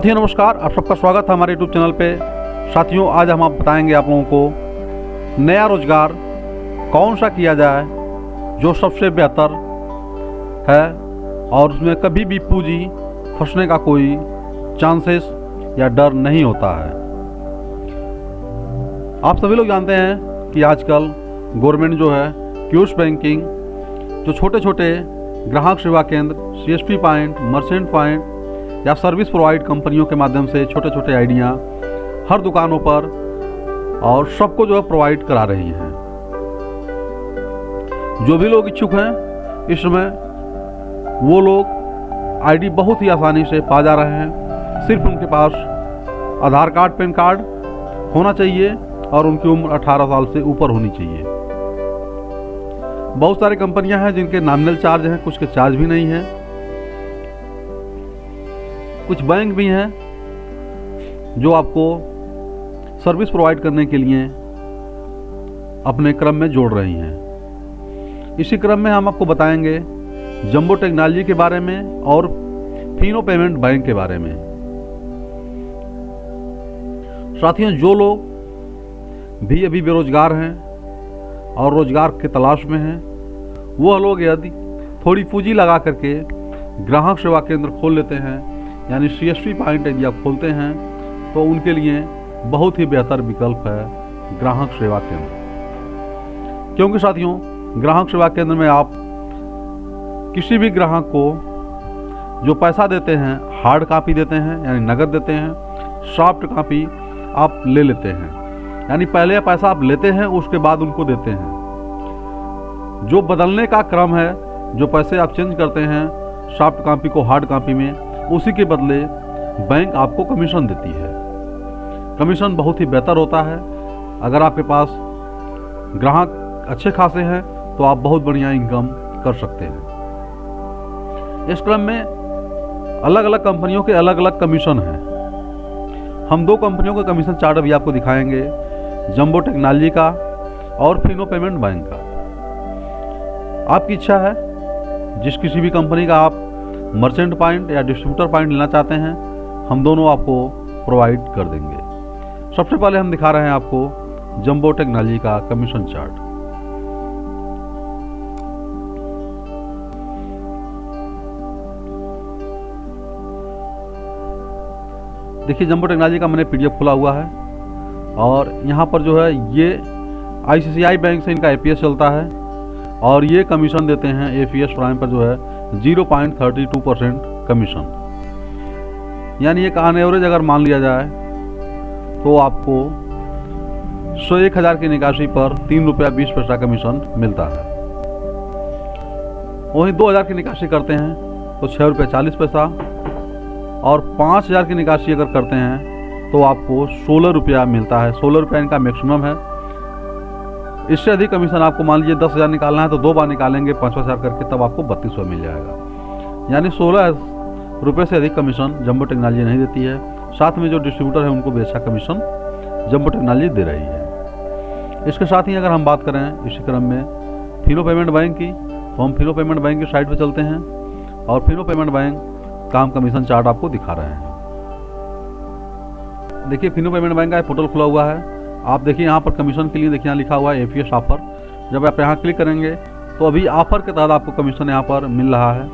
साथियों नमस्कार, आप सबका स्वागत है हमारे यूट्यूब चैनल पे। साथियों आज हम आप बताएंगे आप लोगों को नया रोजगार कौन सा किया जाए जो सबसे बेहतर है और उसमें कभी भी पूंजी फंसने का कोई चांसेस या डर नहीं होता है। आप सभी लोग जानते हैं कि आजकल गवर्नमेंट जो है क्यूश बैंकिंग, जो छोटे छोटे ग्राहक सेवा केंद्र, सीएसपी पॉइंट, मर्चेंट पॉइंट या सर्विस प्रोवाइड कंपनियों के माध्यम से छोटे छोटे आइडिया हर दुकानों पर और सबको जो है प्रोवाइड करा रही हैं। जो भी लोग इच्छुक हैं इस समय वो लोग आईडी बहुत ही आसानी से पा जा रहे हैं। सिर्फ उनके पास आधार कार्ड, पैन कार्ड होना चाहिए और उनकी उम्र 18 साल से ऊपर होनी चाहिए। बहुत सारी कंपनियां हैं जिनके नॉमिनल चार्ज हैं, कुछ के चार्ज भी नहीं है। कुछ बैंक भी हैं जो आपको सर्विस प्रोवाइड करने के लिए अपने क्रम में जोड़ रही हैं। इसी क्रम में हम आपको बताएंगे जंबो टेक्नोलॉजी के बारे में और फिनो पेमेंट बैंक के बारे में। साथियों, जो लोग भी अभी बेरोजगार हैं और रोजगार की तलाश में हैं, वो लोग यदि थोड़ी पूंजी लगा करके ग्राहक सेवा केंद्र खोल लेते हैं, यानी सीएसपी पॉइंट एरिया खोलते हैं, तो उनके लिए बहुत ही बेहतर विकल्प है ग्राहक सेवा केंद्र। क्योंकि साथियों, ग्राहक सेवा केंद्र में आप किसी भी ग्राहक को जो पैसा देते हैं, हार्ड कॉपी देते हैं यानी नगद देते हैं, सॉफ्ट कॉपी आप ले लेते हैं, यानी पहले पैसा आप लेते हैं उसके बाद उनको देते हैं। जो बदलने का क्रम है, जो पैसे आप चेंज करते हैं सॉफ्ट कॉपी को हार्ड कॉपी में, उसी के बदले बैंक आपको कमीशन देती है। कमीशन बहुत ही बेहतर होता है। अगर आपके पास ग्राहक अच्छे खासे हैं तो आप बहुत बढ़िया इनकम कर सकते हैं। इस क्रम में अलग अलग कंपनियों के अलग अलग कमीशन हैं। हम दो कंपनियों का कमीशन चार्ट अभी आपको दिखाएंगे, जंबो टेक्नोलॉजी का और फिनो पेमेंट बैंक का। आपकी इच्छा है जिस किसी भी कंपनी का आप मर्चेंट पॉइंट या डिस्ट्रीब्यूटर पॉइंट लेना चाहते हैं, हम दोनों आपको प्रोवाइड कर देंगे। सबसे पहले हम दिखा रहे हैं आपको जंबो टेक्नोलॉजी का कमीशन चार्ट। देखिए, जंबो टेक्नोलॉजी का मैंने पीडीएफ खुला हुआ है और यहाँ पर जो है ये आईसीआईसीआई बैंक से इनका एपीएस चलता है और ये कमीशन देते हैं एपीएस प्राइम पर जो है 0.32% कमीशन। यानी एक ऑन एवरेज अगर मान लिया जाए तो आपको 101,000 की निकासी पर 3 रुपया 20 पैसा कमीशन मिलता है। वहीं 2,000 की निकासी करते हैं तो 6 रुपया 40 पैसा और 5,000 की निकासी अगर करते हैं तो आपको 16 रुपया मिलता है। 16 रुपया इनका मैक्सिमम है। इससे अधिक कमीशन आपको मान लीजिए 10,000 निकालना है तो 2 बार निकालेंगे 5,000 करके, तब आपको 3200 मिल जाएगा। यानी 16 रुपये से अधिक कमीशन जंबो टेक्नोलॉजी नहीं देती है। साथ में जो डिस्ट्रीब्यूटर है उनको भी अच्छा कमीशन जंबो टेक्नोलॉजी दे रही है। इसके साथ ही अगर हम बात करें इसी क्रम में फिनो पेमेंट बैंक की, तो हम फिनो पेमेंट बैंक की साइट पर चलते हैं और फिनो पेमेंट बैंक का हम कमीशन चार्ट आपको दिखा रहे हैं। देखिए, फिनो पेमेंट बैंक का पोर्टल खुला हुआ है। आप देखिए यहाँ पर कमीशन के लिए देखिए यहाँ लिखा हुआ है एपीएस ऑफर। जब आप यहाँ क्लिक करेंगे तो अभी ऑफर के तहत आपको कमीशन यहाँ पर मिल रहा है,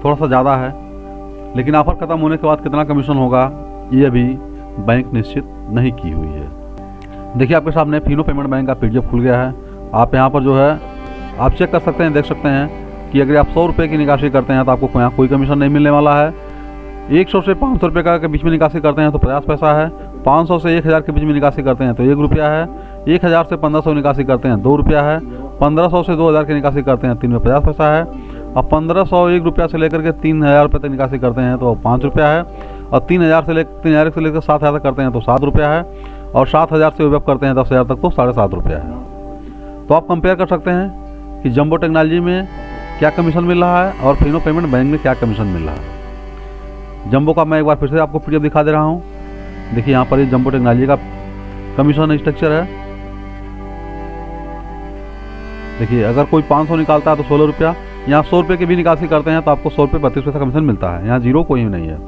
थोड़ा सा ज़्यादा है, लेकिन ऑफर खत्म होने के बाद कितना कमीशन होगा ये अभी बैंक निश्चित नहीं की हुई है। देखिए, आपके सामने फिनो पेमेंट बैंक का पीडीएफ खुल गया है। आप यहाँ पर जो है आप चेक कर सकते हैं, देख सकते हैं कि अगर आप 100 रुपये की निकासी करते हैं तो आपको यहाँ कोई कमीशन नहीं मिलने वाला है। 100 से 500 रुपये का के बीच में निकासी करते हैं तो 50 पैसा है। 500 से 1,000 के बीच में निकासी करते हैं तो 1 रुपया है। 1,000 से 1,500 निकासी करते हैं 2 रुपया है। 1,500 से 2,000 की निकासी करते हैं 3 रुपये 50 पैसा है। और 1,500 1 रुपया से लेकर के 3,000 रुपये तक निकासी करते हैं तो 5 रुपया है। और 3,000 से लेकर 7,000 तक करते हैं तो 7 रुपया है। और 7,000 से वेब करते हैं 10,000 तक तो 7.5 रुपया है। तो आप कंपेयर कर सकते हैं कि जंबो टेक्नोलॉजी में क्या कमीशन मिल रहा है और फिनो पेमेंट बैंक में क्या कमीशन मिल रहा है। जंबो का मैं एक बार फिर से आपको पीडीएफ दिखा दे रहा हूँ। देखिए, यहाँ पर ये जंबो टेक्नोलॉजी का कमीशन स्ट्रक्चर है। देखिए, अगर कोई 500 निकालता है तो 16 रुपया, यहाँ 100 रुपये की भी निकासी करते हैं तो आपको 100 रुपये 32 पैसा कमीशन मिलता है। यहाँ जीरो कोई नहीं है।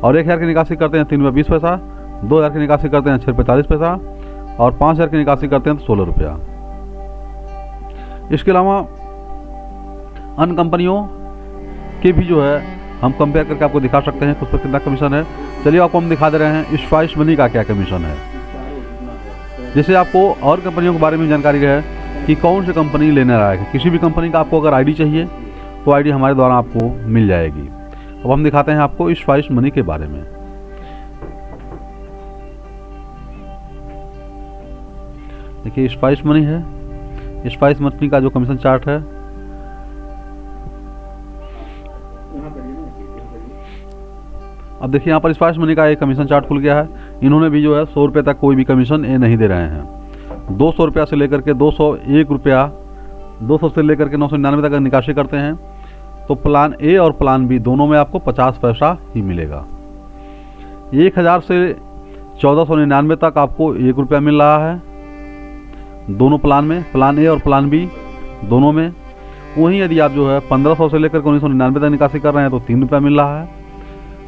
और 1000 की निकासी करते हैं 3 रुपये 20 पैसा, 2000 की निकासी करते हैं 6 रुपये 40 पैसा और 5000 की निकासी करते हैं तो 16 रुपया। इसके अलावा अन्य कंपनियों के भी जो है हम कंपेयर करके आपको दिखा सकते हैं कुछ पर कितना कमीशन है। चलिए आपको हम दिखा दे रहे हैं स्पाइस मनी का क्या कमीशन है, जिससे आपको और कंपनियों के बारे में जानकारी है कि कौन सी कंपनी लेने लायक है। किसी भी कंपनी का आपको अगर आईडी चाहिए तो आईडी हमारे द्वारा आपको मिल जाएगी। अब हम दिखाते हैं आपको स्पाइस मनी के बारे में। देखिए स्पाइस मनी है, स्पाइस मनी का जो कमीशन चार्ट है अब देखिए यहाँ पर स्पाइस मनी का एक कमीशन चार्ट खुल गया है। इन्होंने भी जो है 100 रुपये तक कोई भी कमीशन ये नहीं दे रहे हैं। 200 रुपया से लेकर के 201 रुपया 200 से लेकर के 999 तक निकासी करते हैं तो प्लान ए और प्लान बी दोनों में आपको 50 पैसा ही मिलेगा। 1000 से 1499 तक आपको 1 रुपया मिल रहा है दोनों प्लान में, प्लान ए और प्लान बी दोनों में। वहीं यदि आप जो है 1500 से लेकर के 1999 तक निकासी कर रहे हैं तो 3 रुपया मिल रहा है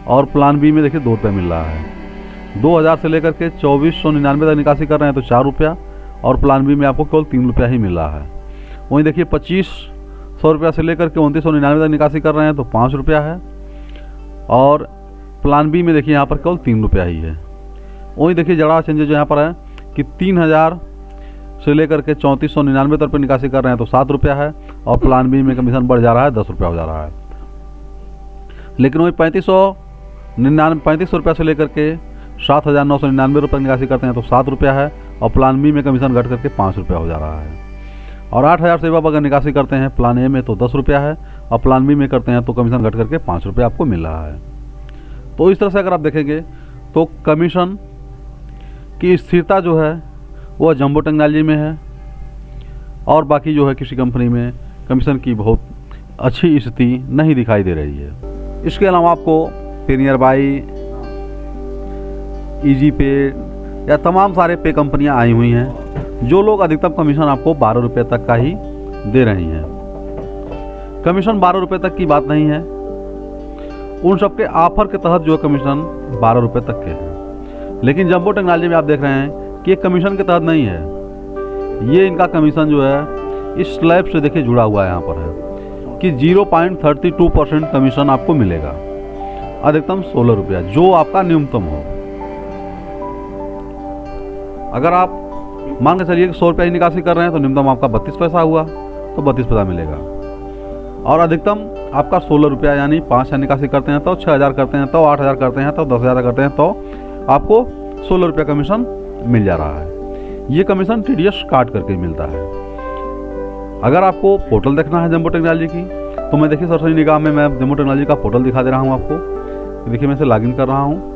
और प्लान बी में देखिए 2 रुपया मिल रहा है। 2000 से लेकर के 2499 तक निकासी कर रहे हैं तो 4 रुपया और प्लान बी में आपको केवल 3 रुपया ही मिल रहा है। वहीं देखिए 2500 रुपया से लेकर के 2999 तक निकासी कर रहे हैं तो 5 रुपया है और प्लान बी में देखिए यहाँ पर केवल 3 रुपया ही है। वहीं देखिए जरा चेंजेज यहाँ पर है कि 3000 से लेकर के 3499 तक निकासी कर रहे हैं तो 7 रुपया है और प्लान बी में कमीशन बढ़ जा रहा है 10 रुपया हो जा रहा है। लेकिन वही 3500 रुपया से लेकर के 7999 रुपये निकासी करते हैं तो 7 रुपया है और प्लान बी में कमीशन घट करके 5 रुपया हो जा रहा है। और 8000 से अगर निकासी करते हैं प्लान ए में तो 10 रुपया है और प्लान बी में करते हैं तो कमीशन घट करके 5 रुपया आपको मिल रहा है। तो इस तरह से अगर आप देखेंगे तो कमीशन की स्थिरता जो है वह जंबो टेक्नोलॉजी में है और बाकी जो है किसी कंपनी में कमीशन की बहुत अच्छी स्थिति नहीं दिखाई दे रही है। इसके अलावा आपको पे नियर बाई, इजी पे या तमाम सारे पे कंपनियां आई हुई हैं जो लोग अधिकतम कमीशन आपको 12 रुपये तक का ही दे रही हैं। कमीशन 12 रुपये तक की बात नहीं है, उन सबके ऑफर के तहत जो कमीशन 12 रुपये तक के हैं। लेकिन जंबो टेक्नोलॉजी में आप देख रहे हैं कि ये कमीशन के तहत नहीं है, ये इनका कमीशन जो है इस स्लैब से देखिए जुड़ा हुआ है। यहाँ पर है कि 0.32% कमीशन आपको मिलेगा, अधिकतम 16 रुपया जो आपका न्यूनतम हो। अगर आप मान के चलिए कि 100 रुपया ही निकासी कर रहे हैं तो न्यूनतम आपका 32 पैसा हुआ तो 32 पैसा मिलेगा और अधिकतम आपका 16 रुपया, यानी 5000 निकासी करते हैं तो 6000 करते हैं तो 8000 करते हैं तो 10000 करते हैं तो आपको 16 रुपया कमीशन मिल जा रहा है। ये कमीशन टीडीएस काट करके मिलता है। अगर आपको पोर्टल देखना है जंबो टेक्नोलॉजी की तो मैं देखिए सरसरी निगाह में मैं जंबो टेक्नोलॉजी का पोर्टल दिखा दे रहा हूँ आपको। देखिए मैं इसे लॉगिन कर रहा हूँ।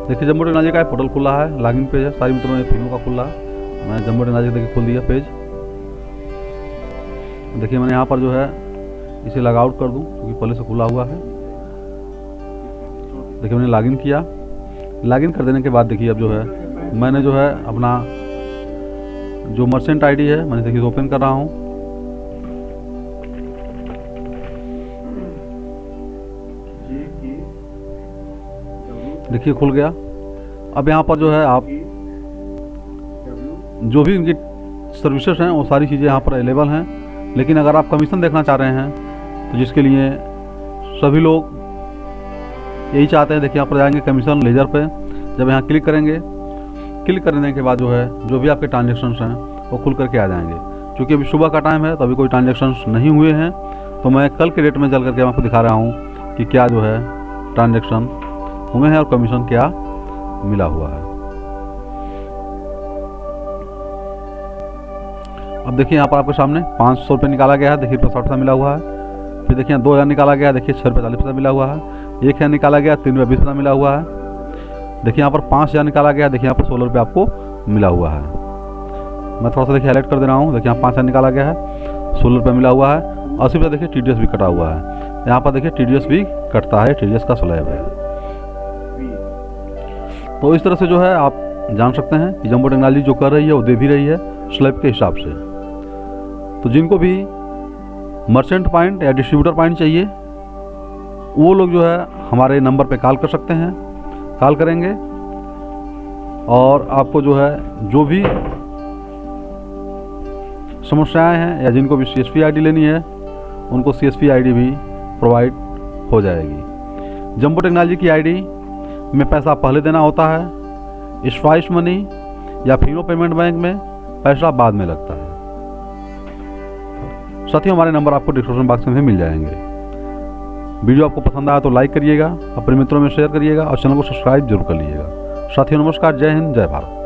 देखिए जंबो टेक्नोलॉजी का पोर्टल खुला है, लॉगिन पेज है, सारी मित्रों ने फिल्मों का खुला है। मैं जंबो टेक्नोलॉजी देखिए खोल दिया पेज। देखिए मैंने यहाँ पर जो है इसे लॉग आउट कर दूँ क्योंकि पहले से खुला हुआ है। देखिए मैंने लॉगिन किया। लॉगिन कर देने के बाद देखिए अब जो है मैंने जो है अपना जो मर्चेंट आईडी है मैंने देखिए ओपन कर रहा हूँ। देखिए खुल गया। अब यहाँ पर जो है आप जो भी इनकी सर्विसेज हैं वो सारी चीज़ें यहाँ पर अवेलेबल हैं। लेकिन अगर आप कमीशन देखना चाह रहे हैं तो जिसके लिए सभी लोग यही चाहते हैं, देखिए यहाँ पर जाएंगे कमीशन लेजर पे। जब यहाँ क्लिक करेंगे, क्लिक करने के बाद जो है जो भी आपके ट्रांजेक्शन्स हैं वो खुल करके आ जाएंगे। क्योंकि अभी सुबह का टाइम है तो अभी कोई ट्रांजेक्शन्स नहीं हुए हैं, तो मैं कल के डेट में चल करके आपको दिखा रहा हूँ कि क्या जो है ट्रांजेक्शन हुए हैं और कमीशन क्या मिला हुआ है। अब देखिए यहाँ पर आपके सामने 500 रुपये निकाला गया है, देखिए 60 पैसा मिला हुआ है। फिर देखिए 2000 निकाला गया, देखिए 6 रुपये 40 पैसा मिला हुआ है। 1000 निकाला गया, 3 रुपये 20 पैसा मिला हुआ है। देखिए यहाँ पर 5000 निकाला गया, देखिए यहाँ पर 16 रुपये आपको मिला हुआ है। मैं थोड़ा सा देखिए हाईलाइट कर दे रहा हूँ। देखिए यहाँ 5000 निकाला गया है, 16 रुपये मिला हुआ है। 80 रुपये देखिए TDS भी कटा हुआ है। यहाँ पर देखिए TDS भी कटता है, TDS का स्लैब है। तो इस तरह से जो है आप जान सकते हैं कि जंबो टेक्नोलॉजी जो कर रही है वो दे भी रही है स्लैब के हिसाब से। तो जिनको भी मर्चेंट पॉइंट या डिस्ट्रीब्यूटर पॉइंट चाहिए वो लोग जो है हमारे नंबर पे कॉल कर सकते हैं, कॉल करेंगे और आपको जो है जो भी समस्याएं हैं या जिनको भी CSP ID लेनी है उनको CSP ID भी प्रोवाइड हो जाएगी। जंबो टेक्नोलॉजी की ID में पैसा पहले देना होता है, स्पाइस मनी या फिनो पेमेंट बैंक में पैसा बाद में लगता है। साथियों हमारे नंबर आपको डिस्क्रिप्शन बॉक्स में भी मिल जाएंगे। वीडियो आपको पसंद आया तो लाइक करिएगा, अपने मित्रों में शेयर करिएगा और चैनल को सब्सक्राइब जरूर कर लीजिएगा। साथियों नमस्कार, जय हिंद, जय भारत।